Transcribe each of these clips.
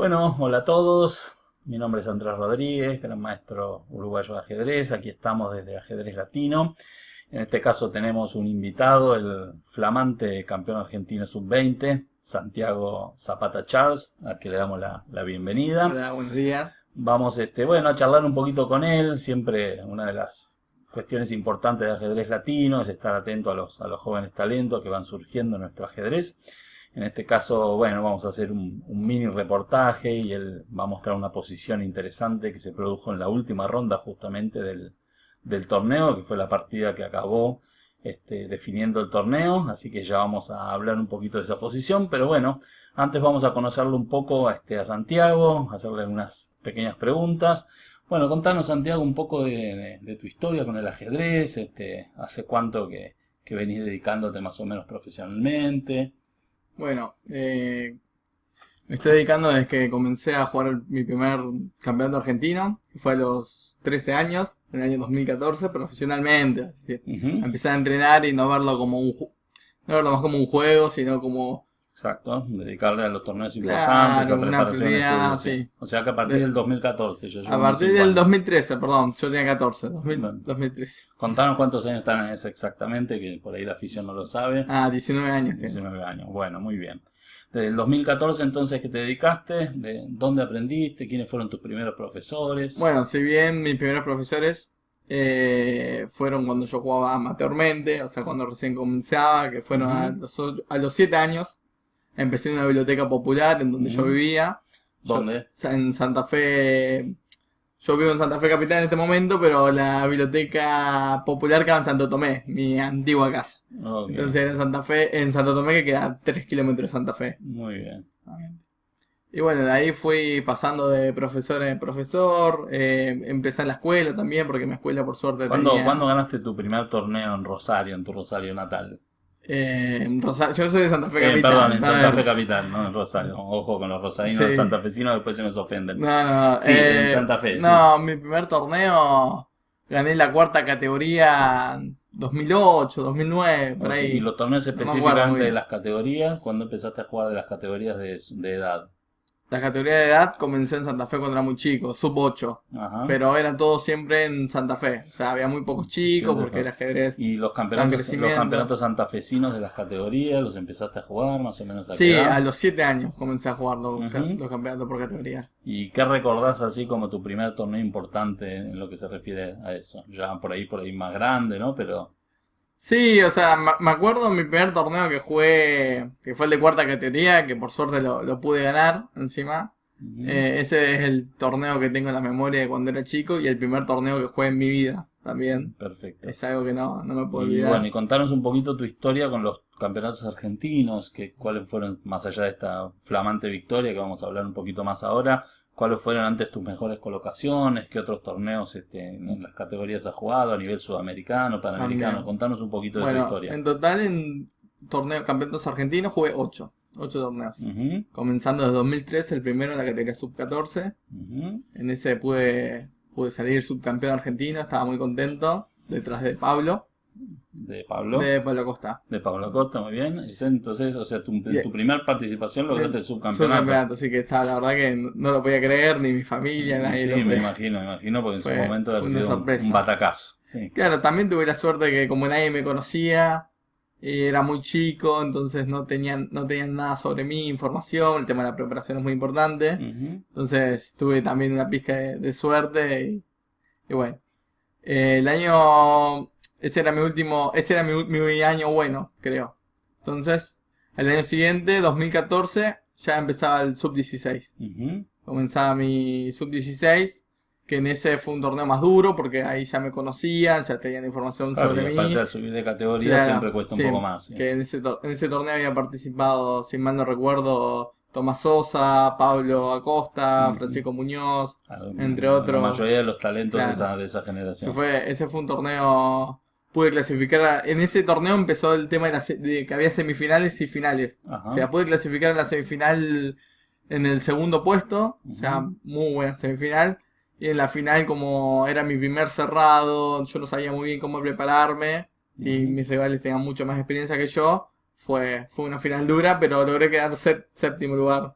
Bueno, hola a todos. Mi nombre es Andrés Rodríguez, gran maestro uruguayo de ajedrez. Aquí estamos desde Ajedrez Latino. En este caso tenemos un invitado, el flamante campeón argentino sub-20, Santiago Zapata Charles, al que le damos la bienvenida. Hola, buenos días. Vamos, a charlar un poquito con él. Siempre una de las cuestiones importantes de Ajedrez Latino es estar atento a los jóvenes talentos que van surgiendo en nuestro ajedrez. En este caso, vamos a hacer un mini reportaje y él va a mostrar una posición interesante que se produjo en la última ronda justamente del torneo, que fue la partida que acabó definiendo el torneo. Así que ya vamos a hablar un poquito de esa posición, pero bueno, antes vamos a conocerlo un poco a Santiago, hacerle unas pequeñas preguntas. Bueno, contanos, Santiago, un poco de tu historia con el ajedrez, hace cuánto que venís dedicándote más o menos profesionalmente. Bueno, me estoy dedicando desde que comencé a jugar mi primer campeonato argentino, que fue a los 13 años, en el año 2014, profesionalmente. Así que Ujú. empecé a entrenar y no verlo como no verlo más como un juego, sino como, Exacto, dedicarle a los torneos importantes, claro, a una preparación, prioridad, estudios, sí. sí. O sea que a partir del 2014, ya A llevamos partir 5 del años. 2013, perdón, yo tenía 14, Bueno, 2013. contanos cuántos años están en ese exactamente, que por ahí la afición no lo sabe. 19 años tengo. 19 años, bueno, muy bien. Desde el 2014 entonces que te dedicaste, ¿de dónde aprendiste? ¿Quiénes fueron tus primeros profesores? Bueno, si bien mis primeros profesores fueron cuando yo jugaba amateurmente, o sea, cuando recién comenzaba, que fueron a los 7 años, empecé en una biblioteca popular en donde yo Ujú. vivía. ¿Dónde? En Santa Fe, yo vivo en Santa Fe Capital en este momento, pero la biblioteca popular queda en Santo Tomé, mi antigua casa. Ok, Entonces era en Santa Fe, en Santo Tomé, que queda a 3 kilómetros de Santa Fe. muy bien. Y bueno, de ahí fui pasando de profesor en profesor, empecé en la escuela también, porque mi escuela por suerte ¿Cuándo tenía... ganaste tu primer torneo en Rosario, en tu Rosario natal? Yo soy de Santa Fe Perdón, Capital, en no Santa de Fe Rosario. Capital, no en Rosario. Ojo con los rosarinos Sí, santafesinos, después se nos ofenden. no, Sí, en Santa Fe, sí. no, mi primer torneo gané la cuarta categoría 2008, 2009, por Ok, y ahí, los torneos no me acuerdo muy específicamente de bien. las categorías, ¿cuándo empezaste a jugar de las categorías de edad? La categoría de edad comencé en Santa Fe cuando era muy chico, sub 8. Ajá, Pero eran todos siempre en Santa Fe. O sea, había muy pocos chicos siempre porque el fue. ajedrez ¿Y está en los crecimiento. campeonatos santafesinos de las categorías, los empezaste a jugar más o menos a qué Sí, a edad? los 7 años comencé a jugar Ujú. los campeonatos por categoría. ¿Y qué recordás así como tu primer torneo importante en lo que se refiere a eso? Ya por ahí más grande, ¿no? Pero... Sí, o sea, me acuerdo mi primer torneo que jugué, que fue el de cuarta categoría, que por suerte lo pude ganar encima. Ujú. Ese es el torneo que tengo en la memoria de cuando era chico y el primer torneo que jugué en mi vida también. Perfecto. Es algo que no me puedo Y bueno, olvidar. y contanos un poquito tu historia con los campeonatos argentinos, cuáles fueron, más allá de esta flamante victoria que vamos a hablar un poquito más ahora, cuáles fueron antes tus mejores colocaciones, qué otros torneos en las categorías has jugado a nivel sudamericano, panamericano. También. Contanos un poquito de tu Bueno, historia. en total en campeonatos argentinos jugué 8 torneos. Ujú, Comenzando desde 2013, el primero en la categoría sub-14. ujú. En ese pude salir subcampeón argentino, estaba muy contento. Detrás de Pablo, De Pablo, de Pablo Costa. de Pablo Acosta, muy bien. Entonces, o sea, Y tu primer participación lograste el subcampeonato. subcampeonato, así que estaba, la verdad que no lo podía creer, ni mi familia, Y nadie sí, lo podía. me imagino, porque en su momento Fue haber una sido un sorpresa. batacazo. Sí. Claro, también tuve la suerte que como nadie me conocía, era muy chico, entonces no tenían nada sobre mí, información, el tema de la preparación es muy importante. Ujú. Entonces tuve también una pizca de suerte y bueno. El año, ese era mi año bueno, creo. Entonces, el año siguiente, 2014, ya empezaba el sub-16. Ujú. Comenzaba mi sub-16, que en ese fue un torneo más duro, porque ahí ya me conocían, ya tenían información Claro, y sobre aparte mí. de subir de categoría siempre Claro, cuesta un sí, poco más. Sí. que en ese torneo había participado, si mal no recuerdo, Tomás Sosa, Pablo Acosta, Ujú. Francisco Muñoz, Claro, entre la otros. mayoría de los talentos Claro, de esa generación. ese fue un torneo, pude clasificar, en ese torneo empezó el tema de que había semifinales y finales. O Ajá. sea, pude clasificar en la semifinal en el segundo puesto, o sea, Ujú. muy buena semifinal. Y en la final, como era mi primer cerrado, yo no sabía muy bien cómo prepararme y Ujú. mis rivales tenían mucho más experiencia que yo. Fue una final dura, pero logré quedar séptimo lugar.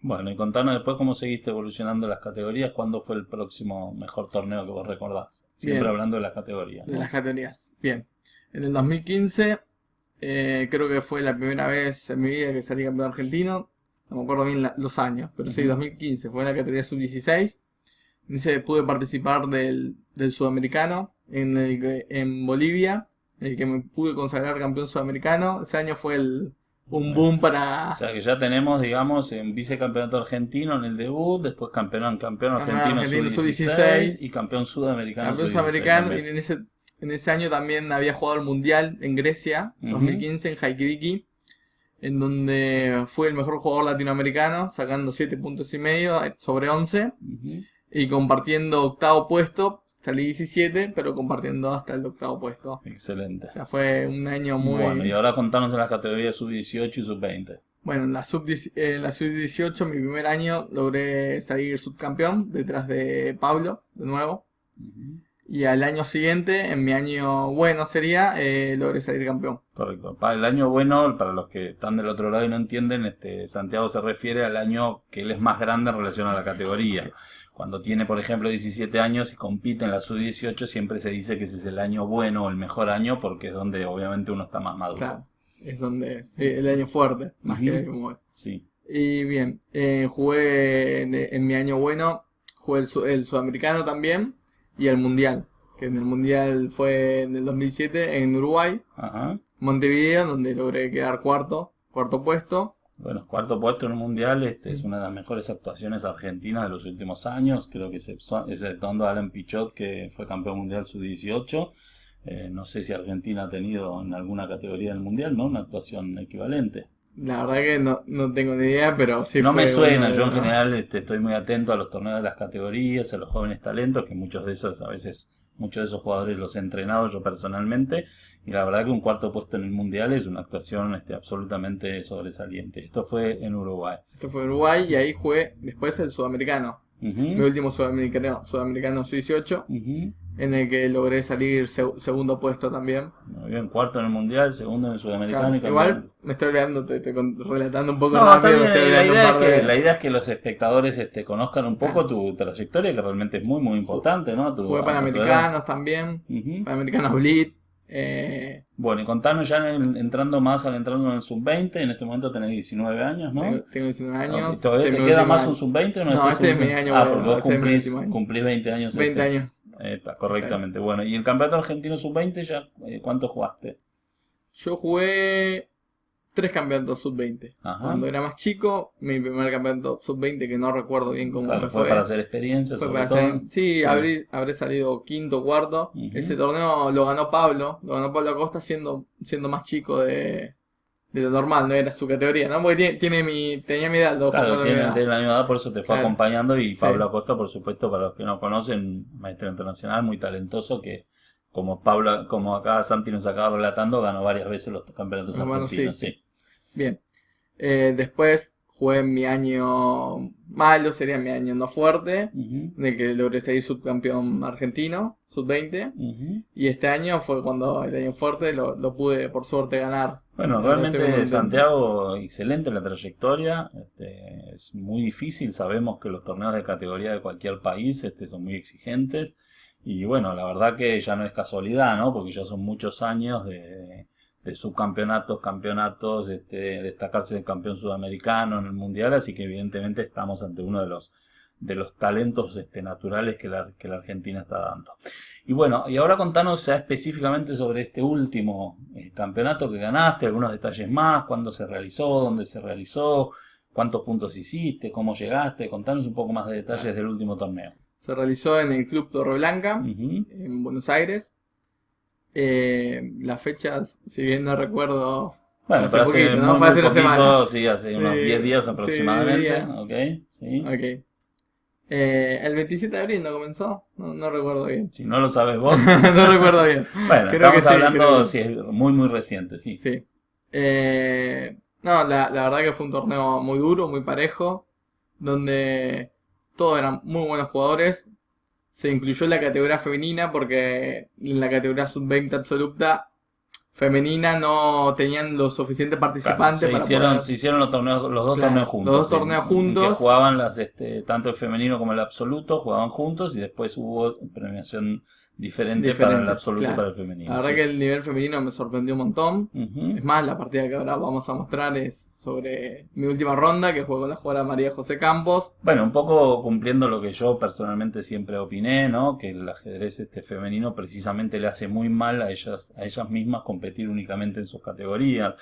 Bueno, y contanos después cómo seguiste evolucionando las categorías, cuándo fue el próximo mejor torneo que vos recordás. Siempre Bien, hablando de las categorías, de ¿no? las categorías. Bien. En el 2015, creo que fue la primera vez en mi vida que salí campeón argentino. No me acuerdo bien los años, pero sí, Ujú. 2015. Fue en la categoría sub-16. Pude participar del sudamericano en Bolivia, en el que me pude consagrar campeón sudamericano. Ese año fue un Bueno, boom o para sea que ya tenemos, digamos, un vicecampeonato argentino en el debut, después campeón campeón argentino argentino sub-16 sub-16, y campeón sudamericano campeón sub-16 sudamericano. Y también. en ese año también había jugado el mundial en Grecia, Ujú, 2015, en Halkidiki, en donde fue el mejor jugador latinoamericano, sacando 7 puntos y medio sobre 11 ujú. y compartiendo octavo puesto. Salí 17, pero compartiendo hasta el octavo puesto. O Excelente. sea, fue un año Bueno, y muy... ahora contanos en las categorías sub-18 y sub-20. Bueno, en la sub-18, mi primer año, logré salir subcampeón detrás de Pablo, de nuevo. Ujú. Y al año siguiente, en mi año bueno sería, logré salir campeón. Correcto. Para el año bueno, para los que están del otro lado y no entienden, Santiago se refiere al año que él es más grande en relación a la categoría. Cuando tiene, por ejemplo, 17 años y compite en la sub-18, siempre se dice que ese es el año bueno o el mejor año porque es donde obviamente uno está más maduro. Claro, es donde es el año fuerte, más que el Ujú. bueno. Sí. Y bien, jugué en mi año bueno, jugué el sudamericano también y el mundial. Que en el mundial fue en el 2007 en Uruguay, Ajá. Montevideo, donde logré quedar cuarto puesto. Bueno, cuarto puesto en un mundial, es una de las mejores actuaciones argentinas de los últimos años. Creo que exceptuando a Alan Pichot, que fue campeón mundial sub-18. No sé si Argentina ha tenido en alguna categoría del mundial, ¿no? Una actuación equivalente. La verdad que no tengo ni idea, pero sí No me fue suena, uno de yo en los... general estoy muy atento a los torneos de las categorías, a los jóvenes talentos, que muchos de esos, a veces, muchos de esos jugadores los he entrenado yo personalmente, y la verdad que un cuarto puesto en el mundial es una actuación absolutamente sobresaliente. Esto fue en Uruguay. Esto fue Uruguay y ahí jugué después el sudamericano. Mi Ujú, último sudamericano sub-18, ujú. en el que logré salir segundo puesto también. Muy bien, cuarto en el mundial, segundo en el sudamericano Claro, y campeón. igual me estoy olvidando, relatando un poco No, está rápido, me bien, estoy y olvidando un par la de... idea es que los espectadores conozcan un poco Claro. tu trayectoria, que realmente es muy, muy Ju- importante, ¿no? Jugué A tu edad. Panamericanos también, Ujú. Panamericanos Blitz. Bueno, y contanos ya entrando en el sub-20, en este momento tenés 19 años, ¿no? Tengo 19 Ok, años, ¿todavía este es te mi queda último más un año. sub-20 o no? No, Este este es es un mi año porque bueno, vos este es mi último año. cumplís 20 años 20 años. correctamente. Bueno, ¿y el campeonato argentino sub-20 ya cuánto jugaste? Yo jugué 3 campeonatos sub-20. Ajá. Cuando era más chico, mi primer campeonato sub-20, que no recuerdo bien cómo Claro, me fue para hacer experiencia, Fue sobre para todo. hacer... Sí, Sí. habré salido quinto o cuarto. Ujú. Ese torneo lo ganó Pablo Acosta siendo más chico de lo normal, no era su categoría, ¿no? Porque tenía mi edad, Claro, mi edad. tiene la misma edad, por eso te fue Claro. acompañando. Y Sí. Pablo Acosta, por supuesto, para los que no conocen, maestro internacional, muy talentoso, que como acá Santi nos acaba relatando, ganó varias veces los campeonatos Bueno, argentinos. sí. Sí. Bien. Después jugué en mi año malo, sería mi año no fuerte, Ujú, en el que logré salir subcampeón argentino, sub-20. ujú. Y este año fue cuando el año fuerte lo pude por suerte ganar. Bueno, La verdad, estoy muy realmente contento. Santiago, excelente la trayectoria. Es muy difícil, sabemos que los torneos de categoría de cualquier país son muy exigentes. Y bueno, la verdad que ya no es casualidad, ¿no? Porque ya son muchos años de subcampeonatos, campeonatos, destacarse de campeón sudamericano en el mundial, así que evidentemente estamos ante uno de los talentos naturales que la Argentina está dando. Y bueno, y ahora contanos ya específicamente sobre este último campeonato que ganaste, algunos detalles más, cuándo se realizó, dónde se realizó, cuántos puntos hiciste, cómo llegaste, contanos un poco más de detalles del último torneo. Se realizó en el Club Torreblanca, Ujú. en Buenos Aires. Las fechas, si bien no recuerdo, Bueno, hace pero hace poquito, ¿no? muy, Fue hace muy una semana. poquito, sí, hace unos Sí, 10 días sí, aproximadamente, 10 días. ok, sí. Ok. El 27 de abril no comenzó, no recuerdo bien. Si no lo sabes vos, No recuerdo bien. bueno, Creo que estamos sí, creo hablando, que si es muy, muy reciente, sí. sí. No, la verdad que fue un torneo muy duro, muy parejo, donde todos eran muy buenos jugadores. Se incluyó la categoría femenina porque en la categoría sub-20 absoluta femenina no tenían los suficientes Claro, participantes para poder... se hicieron los torneos, los dos Claro, torneos los juntos. dos torneos Que juntos. jugaban tanto el femenino como el absoluto, jugaban juntos y después hubo premiación diferente para el absoluto y claro. para el femenino. La verdad Sí. que el nivel femenino me sorprendió un montón. Ujú. Es más, la partida que ahora vamos a mostrar es sobre mi última ronda, que juego con la jugadora María José Campos. Bueno, un poco cumpliendo lo que yo personalmente siempre opiné, ¿no? Que el ajedrez femenino precisamente le hace muy mal a ellas mismas competir únicamente en sus categorías.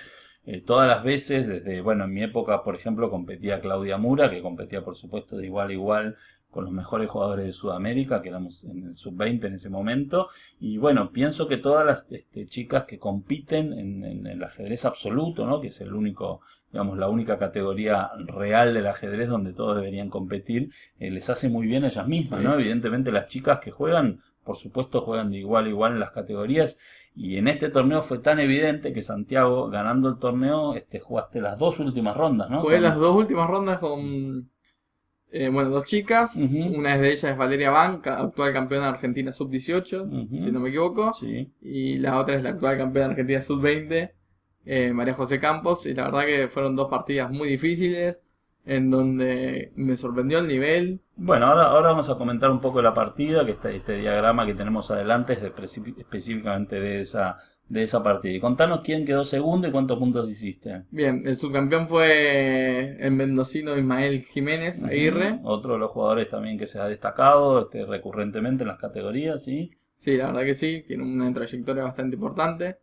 Todas las veces, bueno, en mi época, por ejemplo, competía Claudia Mura, que competía, por supuesto, de igual a igual con los mejores jugadores de Sudamérica, que éramos en el sub-20 en ese momento. Y bueno, pienso que todas las chicas que compiten en el ajedrez absoluto, ¿no? Que es el único, digamos, la única categoría real del ajedrez donde todos deberían competir, les hace muy bien a ellas mismas, Sí. ¿no? Evidentemente las chicas que juegan, por supuesto, juegan de igual a igual en las categorías. Y en este torneo fue tan evidente que Santiago, ganando el torneo, jugaste las dos últimas rondas, ¿no? Jugué las dos últimas rondas con, bueno, dos chicas. Ujú. Una de ellas es Valeria Banca, actual campeona argentina sub-18, Ujú. si no me equivoco. Sí. Y la otra es la actual campeona argentina sub-20, María José Campos. Y la verdad que fueron dos partidas muy difíciles, en donde me sorprendió el nivel. Bueno, ahora vamos a comentar un poco la partida, que este diagrama que tenemos adelante es específicamente de esa partida. Y contanos quién quedó segundo y cuántos puntos hiciste. Bien, el subcampeón fue el mendocino Ismael Jiménez Aguirre. Ujú. Otro de los jugadores también que se ha destacado recurrentemente en las categorías, ¿sí? Sí, la verdad que sí, tiene una trayectoria bastante importante.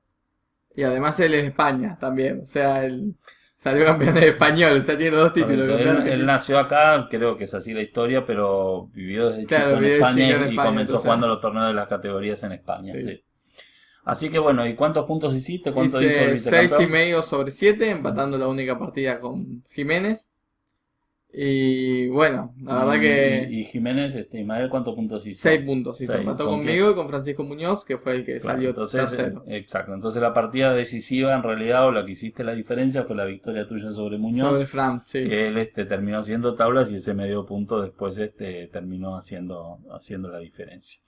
Y además él es de España también, o sea, él salió campeón de español, o sea, tiene dos títulos. Correcto. Campeón Él argentino. nació acá, creo que es así la historia, pero vivió desde Claro, chico en vivió de España chico en y España, comenzó entonces- jugando los torneos de las categorías en España. Sí. Sí. Así que bueno, ¿y cuántos puntos hiciste? ¿Cuánto hizo el Hice 6,5 vicecampeón? sobre 7, empatando la única partida con Jiménez. Y bueno, la verdad que Y Jiménez, Ismael, ¿cuántos puntos hizo? 6 puntos. Y se 6. empató ¿Con conmigo y con Francisco Muñoz, que fue el que Claro, salió entonces, tercero. exacto. Entonces la partida decisiva en realidad, o la que hiciste la diferencia, fue la victoria tuya sobre Muñoz, Sobre Fran, sí. que él terminó haciendo tablas y ese medio punto después terminó haciendo la diferencia.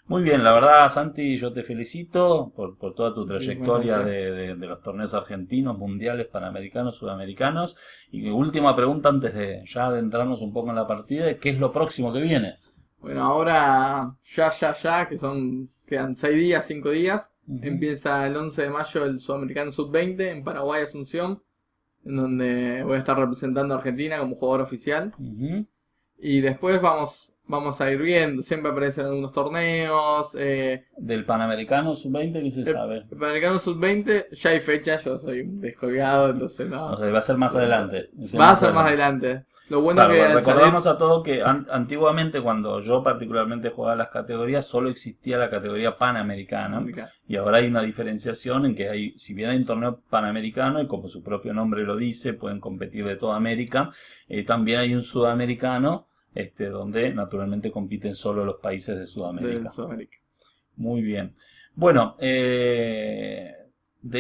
Muy bien, la verdad, Santi, yo te felicito por toda tu trayectoria bueno, sí. de los torneos argentinos, mundiales, panamericanos, sudamericanos. Y última pregunta antes de ya adentrarnos un poco en la partida, ¿qué es lo próximo que viene? Bueno, ahora que quedan 6 días, 5 días. Ujú. Empieza el 11 de mayo el Sudamericano Sub-20 en Paraguay, Asunción, en donde voy a estar representando a Argentina como jugador oficial. Ujú. Y después vamos a ir viendo, siempre aparecen algunos torneos. Del Panamericano Sub-20, ¿qué se sabe? El Panamericano Sub-20 ya hay fecha, yo soy un descolgado, entonces no. O sea, va a ser más adelante. Va a ser más adelante. Lo bueno Claro, que al salir- recordamos a todos que antiguamente, cuando yo particularmente jugaba las categorías, solo existía la categoría panamericana. Y ahora hay una diferenciación en que si bien hay un torneo panamericano, y como su propio nombre lo dice, pueden competir de toda América, también hay un sudamericano, donde naturalmente compiten solo los países de Sudamérica. de Sudamérica. Muy bien. Bueno, de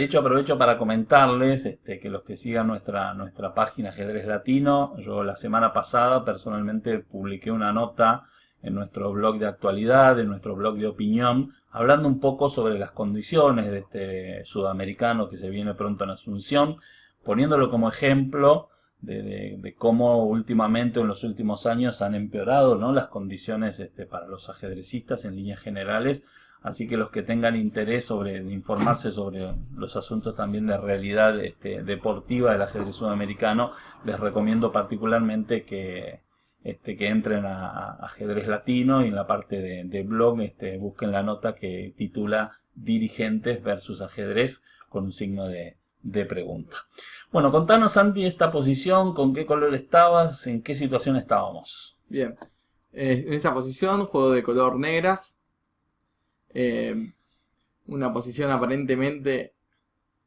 hecho aprovecho para comentarles que los que sigan nuestra página Ajedrez Latino, yo la semana pasada personalmente publiqué una nota en nuestro blog de actualidad, en nuestro blog de opinión, hablando un poco sobre las condiciones de este sudamericano que se viene pronto en Asunción, poniéndolo como ejemplo de cómo últimamente, en los últimos años, han empeorado, ¿no?, las condiciones para los ajedrecistas en líneas generales. Así que los que tengan interés de informarse sobre los asuntos también de realidad deportiva del ajedrez sudamericano, les recomiendo particularmente que entren a Ajedrez Latino y en la parte de blog busquen la nota que titula Dirigentes versus Ajedrez con un signo de pregunta. Bueno, contanos, Santi, esta posición, con qué color estabas, en qué situación estábamos. Bien. En esta posición, juego de color negras. Una posición aparentemente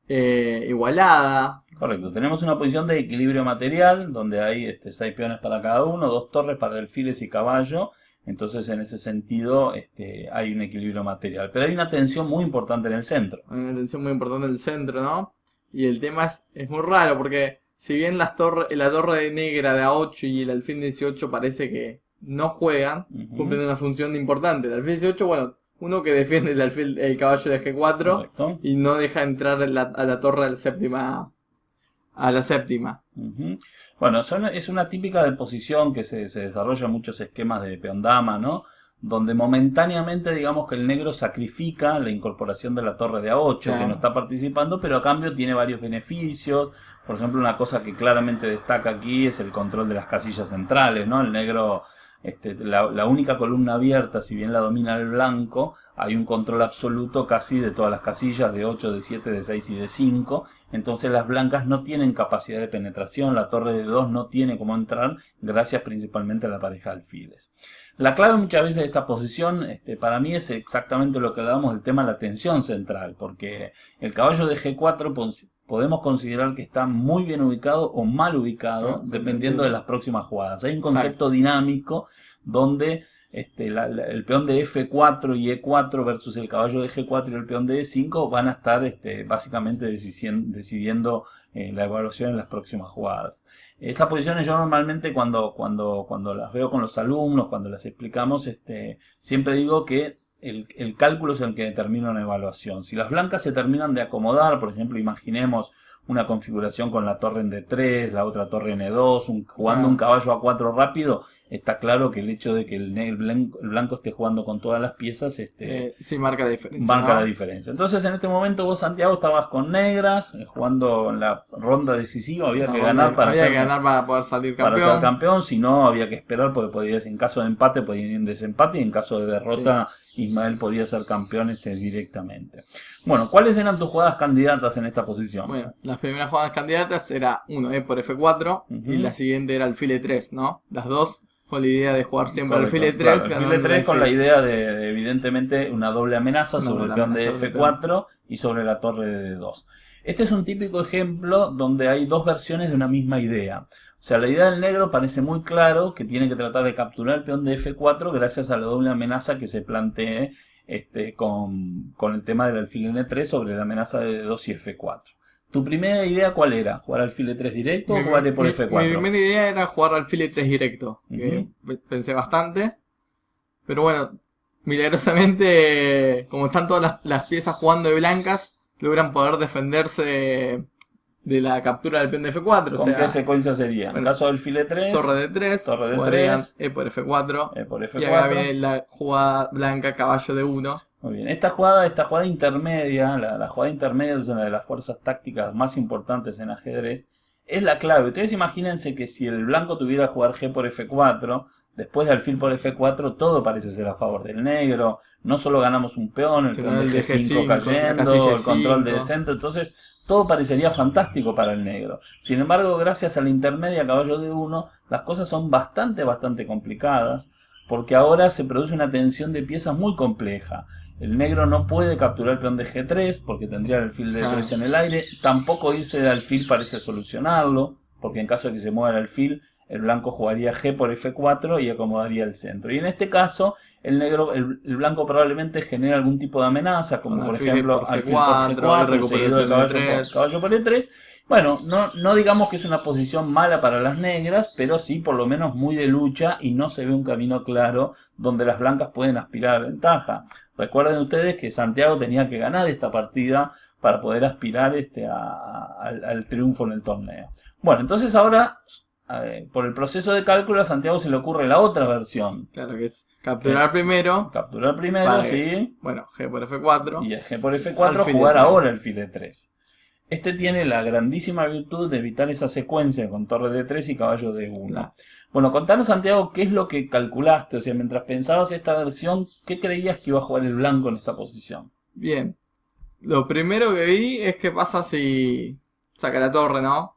igualada. Correcto, tenemos una posición de equilibrio material donde hay 6 peones para cada uno, 2 torres para alfiles y caballo. Entonces, en ese sentido, hay un equilibrio material. Pero hay una tensión muy importante en el centro. Una tensión muy importante en el centro, ¿no? Y el tema es muy raro porque si bien la torre negra de A8 y el alfil 18 parece que no juegan, Ujú. cumplen una función importante. El alfil 18, bueno, Uno que defiende el caballo de G4 Correcto. y no deja entrar a la torre de la séptima. A la séptima. Ujú. Bueno, es una típica de posición que se desarrolla en muchos esquemas de peón dama, ¿no? Donde momentáneamente digamos que el negro sacrifica la incorporación de la torre de A8, que Claro. no está participando, pero a cambio tiene varios beneficios. Por ejemplo, una cosa que claramente destaca aquí es el control de las casillas centrales, ¿no? El negro, la única columna abierta, si bien la domina el blanco, hay un control absoluto casi de todas las casillas, de 8, de 7, de 6 y de 5. Entonces las blancas no tienen capacidad de penetración, la torre de 2 no tiene cómo entrar, gracias principalmente a la pareja de alfiles. La clave muchas veces de esta posición, para mí es exactamente lo que hablábamos del tema de la tensión central, porque el caballo de G4 podemos considerar que está muy bien ubicado o mal ubicado, dependiendo de las próximas jugadas. Hay un concepto dinámico donde el peón de F4 y E4 versus el caballo de G4 y el peón de E5 van a estar básicamente decidiendo la evaluación en las próximas jugadas. Estas posiciones yo normalmente cuando las veo con los alumnos, cuando las explicamos, siempre digo que el cálculo es el que determina una evaluación. Si las blancas se terminan de acomodar, por ejemplo, imaginemos una configuración con la torre en D3, la otra torre en E2, jugando un caballo a 4 rápido, está claro que el hecho de que el blanco esté jugando con todas las piezas sí marca la diferencia. Marca la diferencia. Entonces en este momento vos, Santiago, estabas con negras, jugando en la ronda decisiva, había que ganar para poder salir campeón. Para ser campeón, si no había que esperar porque podías, en caso de empate podían ir en desempate y en caso de derrota Ismael podía ser campeón directamente. Bueno, ¿cuáles eran tus jugadas candidatas en esta posición? Bueno, las primeras jugadas candidatas era uno E por F4 y la siguiente era alfil E3, ¿no? Las dos con la idea de jugar siempre alfil E3. Claro, alfil E3 con la idea de evidentemente una doble amenaza sobre el peón de F4 y sobre la torre de D2. Este es un típico ejemplo donde hay dos versiones de una misma idea. O sea, la idea del negro parece muy claro que tiene que tratar de capturar el peón de F4 gracias a la doble amenaza que se plantee con el tema del alfil N3 sobre la amenaza de D2 y F4. ¿Tu primera idea cuál era? ¿Jugar alfil E3 directo o jugar por F4? Mi primera idea era jugar alfil E3 directo. Que pensé bastante. Pero bueno, milagrosamente, como están todas las piezas jugando de blancas, logran poder defenderse de la captura del peón de F4. ¿Con qué secuencia sería? En caso del alfil E3, torre de 3, torre de 3, E por F4, E por F4. Y acá viene la jugada blanca, caballo de 1. Muy bien, esta jugada intermedia, la jugada intermedia es una de las fuerzas tácticas más importantes en ajedrez, es la clave. Ustedes imagínense que si el blanco tuviera que jugar G por F4, después de alfil por F4, todo parece ser a favor del negro. No solo ganamos un peón, el peón de G5 cayendo, el control del centro, entonces todo parecería fantástico para el negro. Sin embargo, gracias a la intermedia caballo de 1, las cosas son bastante complicadas, porque ahora se produce una tensión de piezas muy compleja. El negro no puede capturar el peón de G3 porque tendría el alfil de D3 en el aire. Tampoco irse de alfil parece solucionarlo, porque en caso de que se mueva el alfil, el blanco jugaría G por F4 y acomodaría el centro. Y en este caso, el blanco probablemente genera algún tipo de amenaza, como por ejemplo alfil por G4, seguido de caballo por E3. Bueno, no digamos que es una posición mala para las negras, pero sí por lo menos muy de lucha y no se ve un camino claro donde las blancas pueden aspirar a ventaja. Recuerden ustedes que Santiago tenía que ganar esta partida para poder aspirar al triunfo en el torneo. Bueno, entonces ahora, por el proceso de cálculo, a Santiago se le ocurre la otra versión. Claro, que es capturar primero. Capturar primero, sí. Bueno, G por F4. Y G por F4 jugar ahora el alfil E3. Este tiene la grandísima virtud de evitar esa secuencia con torre de 3 y caballo de 1. Claro. Bueno, contanos, Santiago, qué es lo que calculaste. O sea, mientras pensabas esta versión, ¿qué creías que iba a jugar el blanco en esta posición? Bien. Lo primero que vi es qué pasa si saca la torre, ¿no?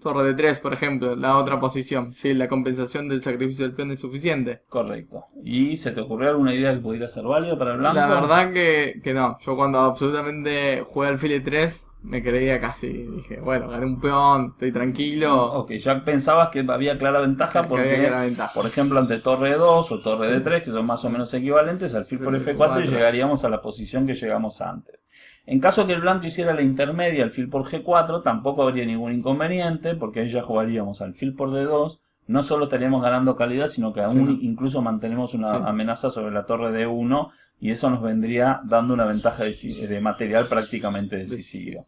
Torre de 3, por ejemplo, la otra posición. Si la compensación del sacrificio del peón es suficiente. Correcto. ¿Y se te ocurrió alguna idea que pudiera ser válida para el blanco? La verdad que no. Yo cuando absolutamente jugué alfil E3 me creía casi. Dije, bueno, gané un peón, estoy tranquilo. Ok, ya pensabas que había clara ventaja porque, por ejemplo, ante torre de 2 o torre de 3, que son más o menos equivalentes, alfil por F4 y llegaríamos a la posición que llegamos antes. En caso que el blanco hiciera la intermedia, alfil por G4, tampoco habría ningún inconveniente, porque ahí ya jugaríamos alfil por D2. No solo estaríamos ganando calidad, sino que aún incluso mantenemos una amenaza sobre la torre D1 y eso nos vendría dando una ventaja de material prácticamente decisiva,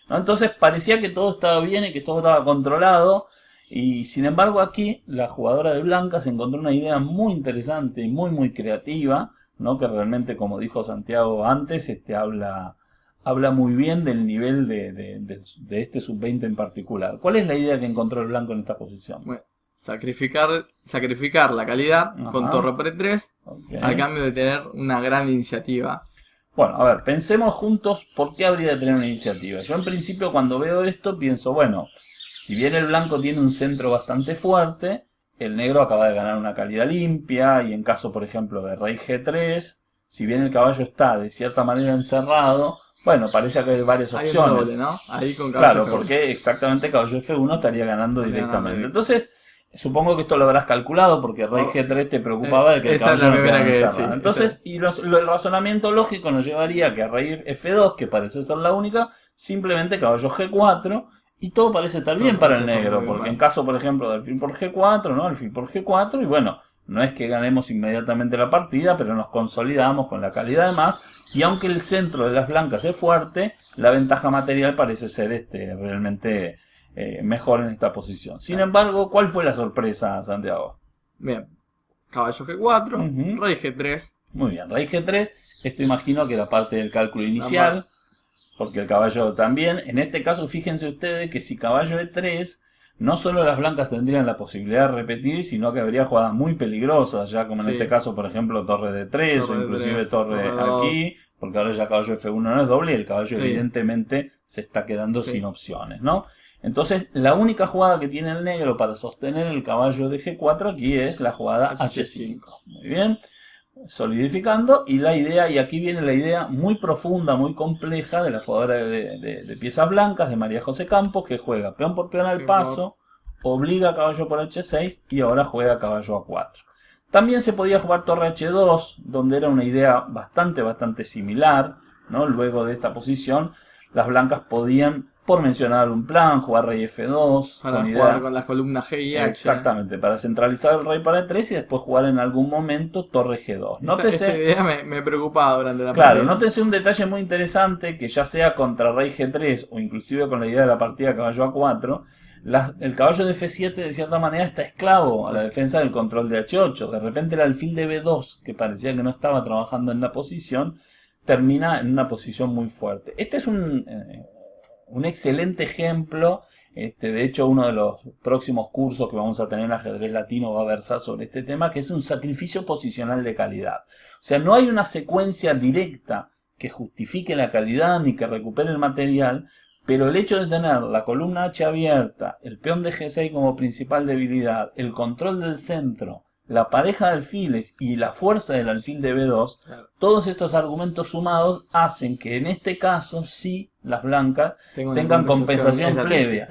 ¿no? Entonces parecía que todo estaba bien y que todo estaba controlado, y sin embargo aquí la jugadora de blancas encontró una idea muy interesante y muy creativa, ¿no? Que realmente, como dijo Santiago antes, habla muy bien del nivel de este sub-20 en particular. ¿Cuál es la idea que encontró el blanco en esta posición? Bueno, sacrificar la calidad con torre Pre3 a cambio de tener una gran iniciativa. Bueno, a ver, pensemos juntos por qué habría de tener una iniciativa. Yo en principio cuando veo esto pienso, bueno, si bien el blanco tiene un centro bastante fuerte, el negro acaba de ganar una calidad limpia, y en caso, por ejemplo, de rey G3, si bien el caballo está de cierta manera encerrado, bueno, parece que hay varias opciones. Hay un doble, ¿no? Ahí con caballo claro, F1. Porque exactamente caballo F1 estaría ganando directamente. Ganando. Entonces, supongo que esto lo habrás calculado porque rey G3 te preocupaba de que el caballo no quedara encerrado. Entonces, el razonamiento lógico nos llevaría a que rey F2, que parece ser la única, simplemente caballo G4, y todo parece estar bien para el negro, porque en caso, por ejemplo, de alfil por G4, ¿no? Alfil por G4, y bueno, no es que ganemos inmediatamente la partida, pero nos consolidamos con la calidad de más, y aunque el centro de las blancas es fuerte, la ventaja material parece ser realmente mejor en esta posición. Sin embargo, ¿cuál fue la sorpresa, Santiago? Bien, caballo G4, rey G3. Muy bien, rey G3, esto imagino que era parte del cálculo inicial, porque el caballo también. En este caso, fíjense ustedes que si caballo E3, no solo las blancas tendrían la posibilidad de repetir, sino que habría jugadas muy peligrosas, ya como en este caso, por ejemplo, torre D3 o inclusive torre aquí, porque ahora ya caballo F1 no es doble y el caballo evidentemente se está quedando sin opciones, ¿no? Entonces, la única jugada que tiene el negro para sostener el caballo de G4 aquí es la jugada H5. Muy bien, solidificando, y la idea, y aquí viene la idea muy profunda, muy compleja de la jugadora de piezas blancas, de María José Campos, que juega peón por peón al paso, obliga a caballo por H6 y ahora juega caballo A4. También se podía jugar torre H2, donde era una idea bastante similar, ¿no? Luego de esta posición, las blancas podían, por mencionar un plan, jugar rey F2. Para jugar con las columnas G y H. Exactamente, para centralizar el rey para E3 y después jugar en algún momento torre G2. Esta idea me preocupaba durante la partida. Claro, nótese un detalle muy interesante, que ya sea contra rey G3 o inclusive con la idea de la partida caballo A4, el caballo de F7 de cierta manera está esclavo a la defensa del control de H8. De repente el alfil de B2, que parecía que no estaba trabajando en la posición, termina en una posición muy fuerte. Este es un excelente ejemplo. De hecho, uno de los próximos cursos que vamos a tener en ajedrez latino va a versar sobre este tema, que es un sacrificio posicional de calidad. O sea, no hay una secuencia directa que justifique la calidad ni que recupere el material, pero el hecho de tener la columna H abierta, el peón de G6 como principal debilidad, el control del centro, la pareja de alfiles y la fuerza del alfil de B2, todos estos argumentos sumados hacen que en este caso sí las blancas tengan compensación previa,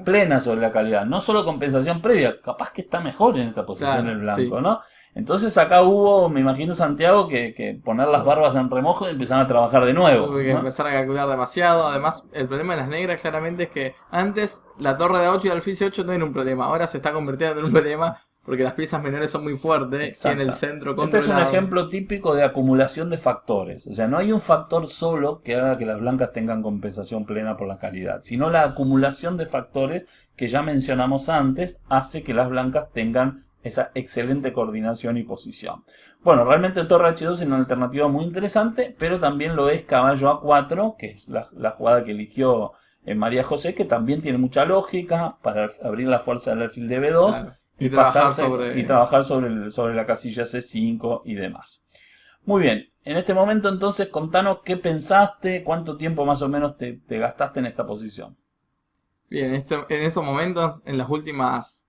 plena sobre la calidad. No solo compensación previa, capaz que está mejor en esta posición el blanco, ¿no? Entonces acá hubo, me imagino, Santiago, que poner las barbas en remojo y empezar a trabajar de nuevo. Tuve que empezar a calcular demasiado. Además, el problema de las negras claramente es que antes la torre de A8 y el alfil C8 no era un problema. Ahora se está convirtiendo en un problema porque las piezas menores son muy fuertes y en el centro controlado. Este es un ejemplo típico de acumulación de factores. O sea, no hay un factor solo que haga que las blancas tengan compensación plena por la calidad, sino la acumulación de factores que ya mencionamos antes hace que las blancas tengan esa excelente coordinación y posición. Bueno, realmente torre H2 es una alternativa muy interesante, pero también lo es caballo A4, que es la jugada que eligió María José, que también tiene mucha lógica para abrir la fuerza del alfil de B2. Claro. Y trabajar sobre la casilla C5 y demás. Muy bien, en este momento entonces contanos qué pensaste, cuánto tiempo más o menos te gastaste en esta posición. Bien, en estos momentos, en las últimas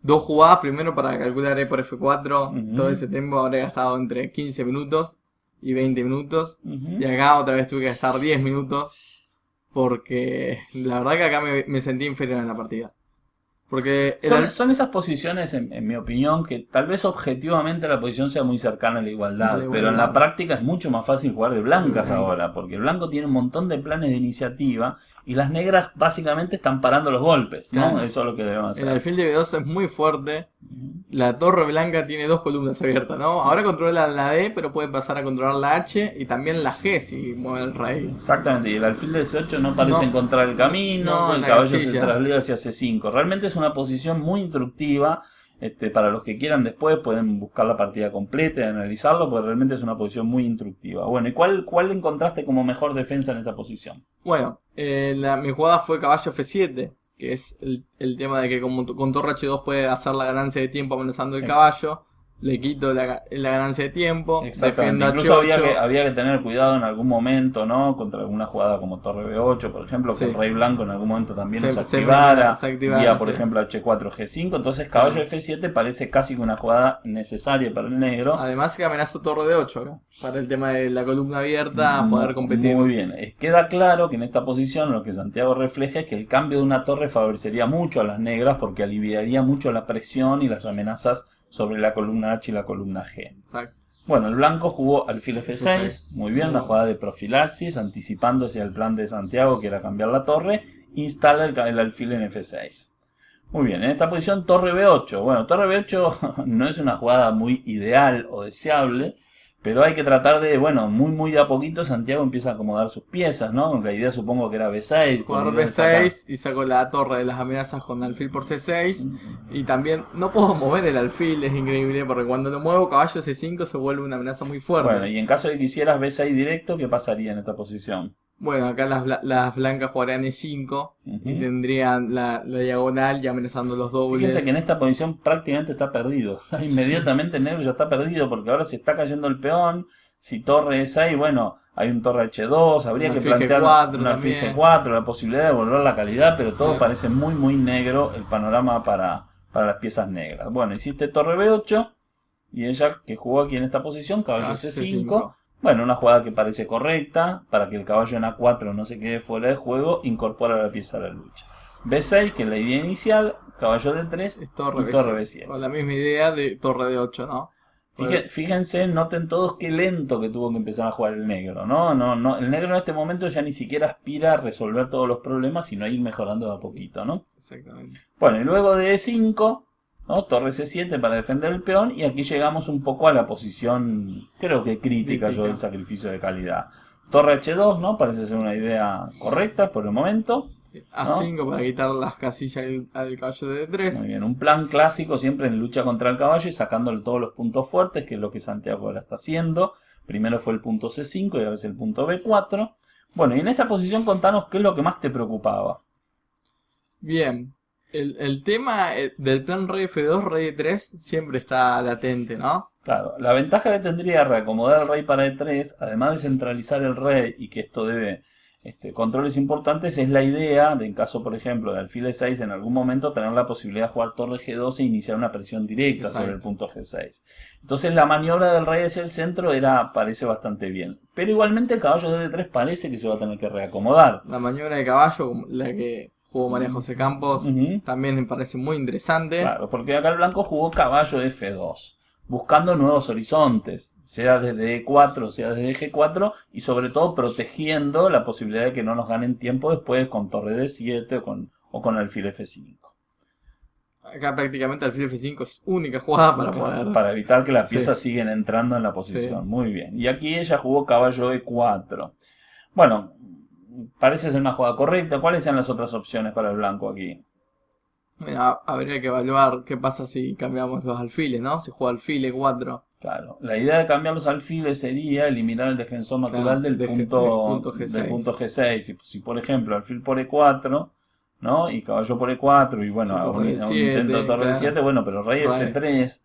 dos jugadas, primero para calcular E por F4, todo ese tiempo habré gastado entre 15 minutos y 20 minutos. Y acá otra vez tuve que gastar 10 minutos porque la verdad que acá me sentí inferior en la partida. Porque son esas posiciones, en mi opinión, que tal vez objetivamente la posición sea muy cercana a la igualdad, pero en la práctica es mucho más fácil jugar de blancas ahora, porque el blanco tiene un montón de planes de iniciativa y las negras básicamente están parando los golpes, ¿no? Eso es lo que debemos hacer. El alfil de B2 es muy fuerte La torre blanca tiene dos columnas abiertas, ¿no? Ahora controla la D, pero puede pasar a controlar la H y también la G si mueve el rey. Exactamente, y el alfil de C8 no parece encontrar el camino, con el la caballo se casilla. traslada hacia C5. Realmente es una posición muy instructiva. Para los que quieran después pueden buscar la partida completa y analizarlo, porque realmente es una posición muy instructiva. Bueno, ¿y cuál encontraste como mejor defensa en esta posición? Bueno, mi jugada fue caballo F7, que es el tema de que como con torre H2 puede hacer la ganancia de tiempo amenazando el caballo. Le quito la ganancia de tiempo, Exactamente. defiendo Incluso H8. había que tener cuidado en algún momento, ¿no? Contra alguna jugada como torre B8, por ejemplo, que Sí. el rey blanco en algún momento también se Se activara. activara, Vía, por sí. ejemplo, H4, G5. Entonces, caballo Claro. F7 parece casi que una jugada necesaria para el negro. Además que amenazo torre de 8 acá, para el tema de la columna abierta, poder competir. Muy bien. Queda claro que en esta posición lo que Santiago refleja es que el cambio de una torre favorecería mucho a las negras porque aliviaría mucho la presión y las amenazas sobre la columna H y la columna G. Exacto. Bueno, el blanco jugó alfil F6, F6. muy bien, una jugada de profilaxis, anticipándose al plan de Santiago que era cambiar la torre, instala el alfil en F6. Muy bien, en esta posición torre B8. Bueno, torre B8 no es una jugada muy ideal o deseable, pero hay que tratar de, bueno, muy de a poquito Santiago empieza a acomodar sus piezas, ¿no? La idea supongo que era B6. Jugar con la idea de sacar- B6 y saco la torre de las amenazas con alfil por C6. Y también no puedo mover el alfil, es increíble, porque cuando lo muevo caballo C5 se vuelve una amenaza muy fuerte. Bueno, y en caso de que hicieras B6 directo, ¿qué pasaría en esta posición? Bueno, acá las blancas jugarían E5 y tendrían la diagonal y amenazando los dobles. Fíjense que en esta posición prácticamente está perdido. Inmediatamente el negro ya está perdido porque ahora se está cayendo el peón. Si torre E6, bueno, hay un torre H2, habría Un que alfil plantear G4 un alfil también. G4, la posibilidad de volver la calidad, pero todo Sí. parece muy negro el panorama para las piezas negras. Bueno, hiciste torre B8 y ella que jugó aquí en esta posición, caballo C5. Bueno, una jugada que parece correcta, para que el caballo en A4 no se quede fuera de juego, incorpora la pieza a la lucha. B6, que es la idea inicial, caballo D3 Es torre y torre B7. B7. Con la misma idea de torre de 8, ¿no? Fíjense, noten todos qué lento que tuvo que empezar a jugar el negro, ¿no? El negro en este momento ya ni siquiera aspira a resolver todos los problemas, sino a ir mejorando de a poquito, ¿no? Exactamente. Bueno, y luego de E5, ¿no? Torre C7 para defender el peón, y aquí llegamos un poco a la posición, creo que crítica yo del sacrificio de calidad. Torre H2, ¿no? Parece ser una idea correcta por el momento. Sí. A5 para quitar las casillas al caballo de D3. Muy bien, un plan clásico siempre en lucha contra el caballo y sacándole todos los puntos fuertes, que es lo que Santiago ahora está haciendo. Primero fue el punto C5 y ahora es el punto B4. Bueno, y en esta posición contanos qué es lo que más te preocupaba. Bien, el tema del plan rey F2, rey E3 siempre está latente, ¿no? Claro, la ventaja que tendría reacomodar el rey para E3, además de centralizar el rey y que esto debe controles importantes, es la idea de, en caso por ejemplo de alfil E6, en algún momento tener la posibilidad de jugar torre G2 e iniciar una presión directa sobre el punto G6. Entonces la maniobra del rey hacia el centro parece bastante bien. Pero igualmente el caballo de D3 parece que se va a tener que reacomodar. La maniobra de caballo, como la que jugó María José Campos, también me parece muy interesante. Claro, porque acá el blanco jugó caballo de F2. Buscando nuevos horizontes, sea desde E4, sea desde G4, y sobre todo protegiendo la posibilidad de que no nos ganen tiempo después con torre D7 o con alfil F5. Acá prácticamente alfil F5 es única jugada para poder... Para evitar que las piezas siguen entrando en la posición. Sí. Muy bien. Y aquí ella jugó caballo E4. Bueno, parece ser una jugada correcta. ¿Cuáles sean las otras opciones para el blanco aquí? Mira, habría que evaluar qué pasa si cambiamos los alfiles, ¿no? Si juega alfil E4. Claro, la idea de cambiar los alfiles sería eliminar el defensor natural del punto G6. Si por ejemplo alfil por E4, ¿no? Y caballo por E4 y bueno, Sí, un intento de torre claro. D7, bueno, pero rey F3.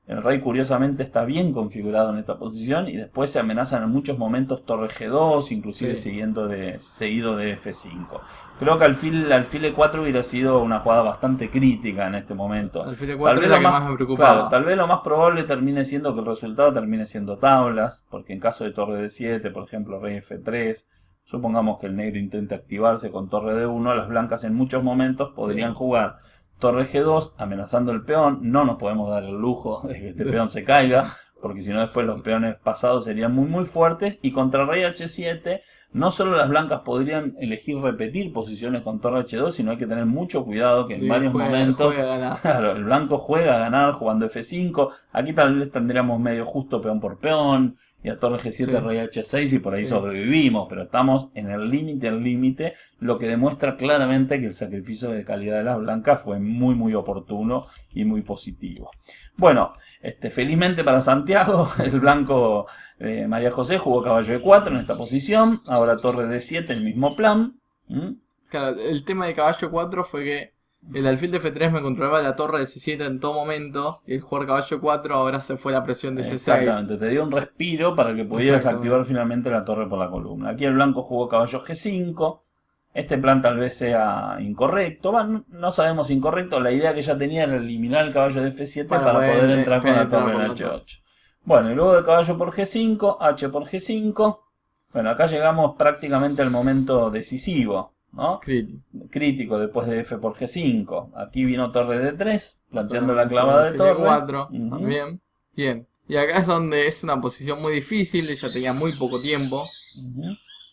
El rey curiosamente está bien configurado en esta posición y después se amenazan en muchos momentos torre G2, inclusive seguido de F5. Creo que alfil E4 hubiera sido una jugada bastante crítica en este momento. Alfil E4 es la que más me preocupaba. Claro, tal vez lo más probable termine siendo que el resultado termine siendo tablas, porque en caso de torre D7, por ejemplo rey F3, supongamos que el negro intente activarse con torre D1, las blancas en muchos momentos podrían jugar torre G2 amenazando el peón. No nos podemos dar el lujo de que este peón se caiga, porque si no después los peones pasados serían muy fuertes, y contra rey H7 no solo las blancas podrían elegir repetir posiciones con torre H2, sino hay que tener mucho cuidado que en varios momentos juega a ganar. Claro, el blanco juega a ganar jugando F5, aquí tal vez tendríamos medio justo peón por peón, y a torre G7 Sí. rey H6 y por ahí Sí. sobrevivimos, pero estamos en el límite, lo que demuestra claramente que el sacrificio de calidad de las blancas fue muy oportuno y muy positivo. Bueno, felizmente para Santiago, el blanco María José jugó caballo E4 en esta posición, ahora torre D7, el mismo plan. Claro, el tema de caballo 4 fue que el alfil de F3 me controlaba la torre de C7 en todo momento, y el jugar caballo 4 ahora se fue la presión de C6. Exactamente, te dio un respiro para que pudieras Exactamente. activar finalmente la torre por la columna. Aquí el blanco jugó caballo G5. Este plan tal vez sea incorrecto. Bueno, no sabemos incorrecto. La idea que ya tenía era eliminar el caballo de F7 para poder entrar con la torre en H8. Bueno, y luego de caballo por G5, H por G5. Bueno, acá llegamos prácticamente al momento decisivo, ¿no? Crítico después de F por G5. Aquí vino torre D3, planteando la clavada de torre. 4, también. Bien. Y acá es donde es una posición muy difícil, ella tenía muy poco tiempo.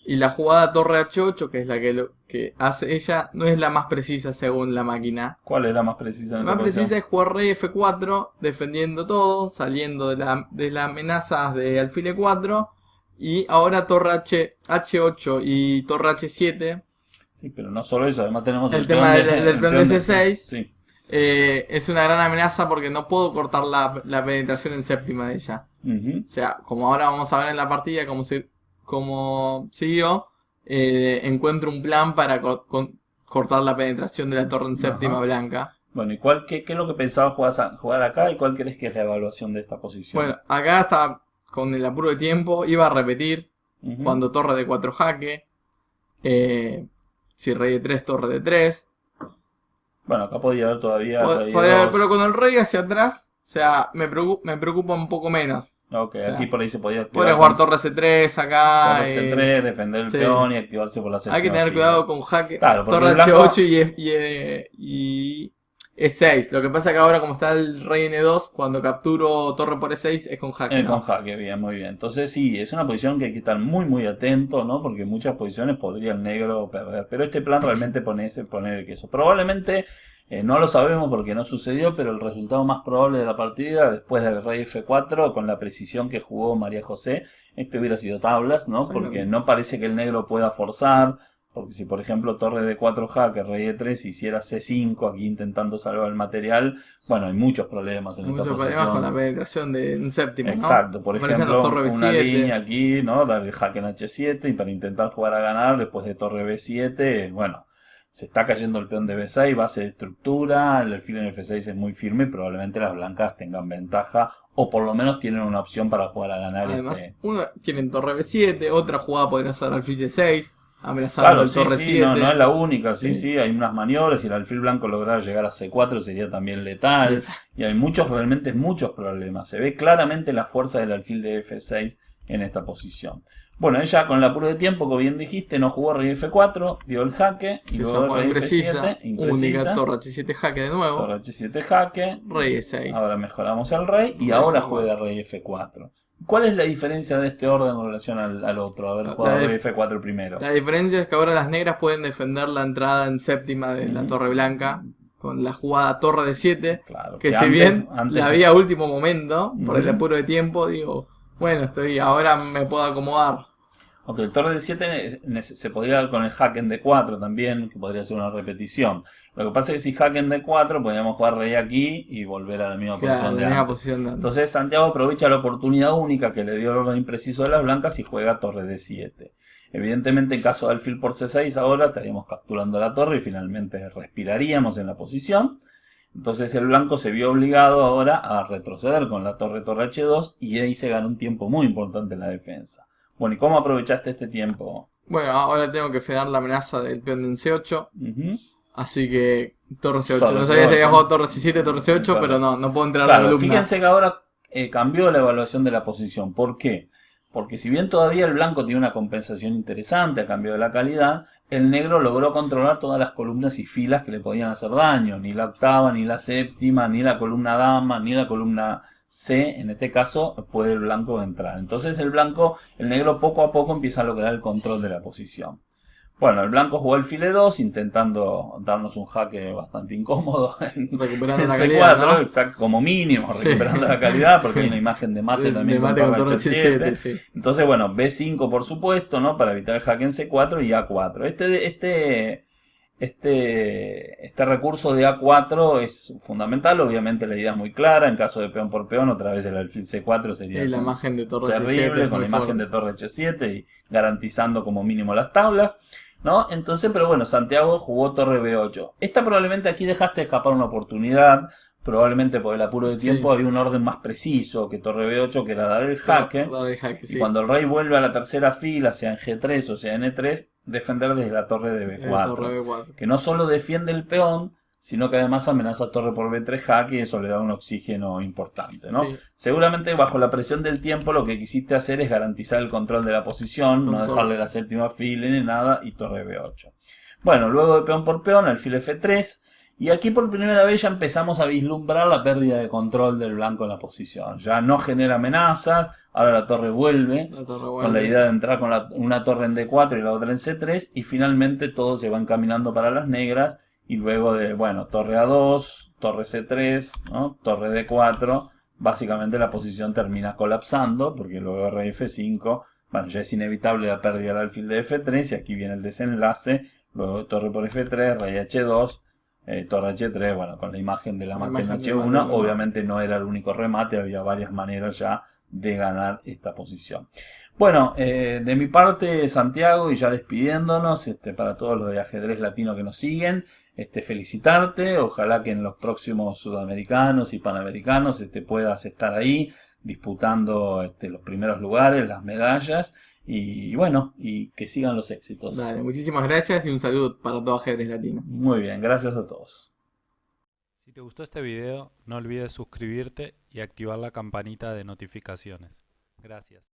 Y la jugada torre H8, que es la que hace ella, no es la más precisa según la máquina. ¿Cuál es la más precisa? La más precisa es jugar rey F4, defendiendo todo, saliendo de las amenazas de alfil E4. Y ahora torre H8 y torre H7. Sí, pero no solo eso, además tenemos el tema del peón de C6. Sí. Es una gran amenaza porque no puedo cortar la penetración en séptima de ella. O sea, como ahora vamos a ver en la partida como siguió, encuentro un plan para cortar la penetración de la torre en séptima blanca. Bueno, ¿y qué es lo que pensabas jugar acá y cuál crees que es la evaluación de esta posición? Bueno, acá está con el apuro de tiempo, iba a repetir cuando torre de 4 jaque, si rey de 3, torre de 3. Bueno, acá podía haber todavía podría haber, pero con el rey hacia atrás, o sea, me preocupa un poco menos. Ok, o sea, aquí por ahí se podía activar. Podría jugar torre C3 acá. Torre C3, defender el peón y activarse por la séptima. Hay que tener cuidado con jaque. Claro, torre H8 y E6. Lo que pasa es que ahora, como está el rey N2, cuando capturo torre por E6 es con jaque. Con jaque, bien, muy bien. Entonces sí, es una posición que hay que estar muy atento, ¿no? Porque en muchas posiciones podría el negro perder. Pero este plan realmente pone el queso. Probablemente no lo sabemos porque no sucedió, pero el resultado más probable de la partida, después del rey F4, con la precisión que jugó María José, hubiera sido tablas, ¿no? Porque no parece que el negro pueda forzar. Porque si por ejemplo torre de 4 jaque, rey de 3 hiciera C5 aquí intentando salvar el material, bueno, hay muchos problemas en esta posición. Muchos problemas con la penetración en séptimo, exacto, ¿no? por ejemplo, una línea aquí, ¿no? Darle jaque en H7 y para intentar jugar a ganar después de torre B7, bueno, se está cayendo el peón de B6, base de estructura, el alfil en F6 es muy firme y probablemente las blancas tengan ventaja o por lo menos tienen una opción para jugar a ganar. Además, uno tienen torre B7, otra jugada podría ser alfil C6. Amenazando claro, el torre 7. No es la única, sí, hay unas maniobras y el alfil blanco lograr llegar a C4 sería también letal. Y hay realmente muchos problemas. Se ve claramente la fuerza del alfil de F6 en esta posición. Bueno, ella con el apuro de tiempo, como bien dijiste, no jugó rey F4, dio el jaque y luego rey F7, imprecisa. Torre H7 jaque de nuevo. Torre H7 jaque. Rey E6. Ahora mejoramos el rey y ahora juega rey F4. ¿Cuál es la diferencia de este orden en relación al otro? Haber jugado rey F4 primero. La diferencia es que ahora las negras pueden defender la entrada en séptima de la torre blanca con la jugada torre de 7. Claro, que si bien la había a último momento, por el apuro de tiempo, digo, bueno, ahora me puedo acomodar. Ok, el torre de 7 se podría con el jaque en D4 también, que podría ser una repetición. Lo que pasa es que si jaque en D4 podríamos jugar rey aquí y volver a la misma posición de antes. Entonces Santiago aprovecha la oportunidad única que le dio el orden impreciso de las blancas y juega torre D7. Evidentemente en caso de alfil por C6 ahora estaríamos capturando la torre y finalmente respiraríamos en la posición. Entonces el blanco se vio obligado ahora a retroceder con la torre H2 y ahí se ganó un tiempo muy importante en la defensa. Bueno, ¿y cómo aprovechaste este tiempo? Bueno, ahora tengo que frenar la amenaza del peón en C8. Así que torre C8. No sabía si había jugado torre C7, torre C8, claro. Pero no puedo entrar a la columna. Fíjense que ahora cambió la evaluación de la posición. ¿Por qué? Porque si bien todavía el blanco tiene una compensación interesante a cambio de la calidad, el negro logró controlar todas las columnas y filas que le podían hacer daño. Ni la octava, ni la séptima, ni la columna dama, ni la columna C, en este caso, puede el blanco entrar. Entonces el negro poco a poco empieza a lograr el control de la posición. Bueno, el blanco jugó alfil E2 intentando darnos un jaque bastante incómodo en Recuperando la C4, calidad, ¿no? exacto, como mínimo, Sí. recuperando la calidad, porque hay una imagen de mate De también con mate con torre torre H7. H7, sí. Entonces, bueno, B5 por supuesto, ¿no? Para evitar el jaque en C4 y A4. Este recurso de A4 es fundamental, obviamente la idea es muy clara, en caso de peón por peón, otra vez el alfil C4 sería Y la imagen de torre H7 terrible, es con muy la imagen fuerte. de torre H7 y garantizando como mínimo las tablas, ¿no? Entonces, pero bueno, Santiago jugó torre B8. Esta probablemente aquí dejaste escapar una oportunidad, probablemente por el apuro de tiempo Sí. había un orden más preciso que torre B8, que era dar el jaque. Dar el jaque, Y sí. cuando el rey vuelve a la tercera fila, sea en G3 o sea en E3, defender desde la torre de B4. Torre B4. Que no solo defiende el peón, sino que además amenaza torre por B3 jaque y eso le da un oxígeno importante, ¿no? Sí. Seguramente bajo la presión del tiempo lo que quisiste hacer es garantizar el control de la posición, no dejarle la séptima fila ni nada y torre B8. Bueno, luego de peón por peón, alfil F3. Y aquí por primera vez ya empezamos a vislumbrar la pérdida de control del blanco en la posición. Ya no genera amenazas, ahora la torre vuelve, con la idea de entrar con una torre en D4 y la otra en C3, y finalmente todos se van caminando para las negras, y luego de, bueno, torre A2, torre C3, ¿no? Torre D4, básicamente la posición termina colapsando, porque luego rey F5, bueno, ya es inevitable la pérdida del alfil de F3, y aquí viene el desenlace, luego torre por F3, rey H2, torre H3, bueno, con la imagen de la mate en H1, obviamente no era el único remate, había varias maneras ya de ganar esta posición. Bueno, de mi parte, Santiago, y ya despidiéndonos, para todos los de ajedrez latino que nos siguen, felicitarte, ojalá que en los próximos sudamericanos y panamericanos puedas estar ahí disputando los primeros lugares, las medallas, y bueno, y que sigan los éxitos. Dale, muchísimas gracias y un saludo para todo ajedrez latino. Muy bien, gracias a todos. Si te gustó este video, no olvides suscribirte y activar la campanita de notificaciones. Gracias.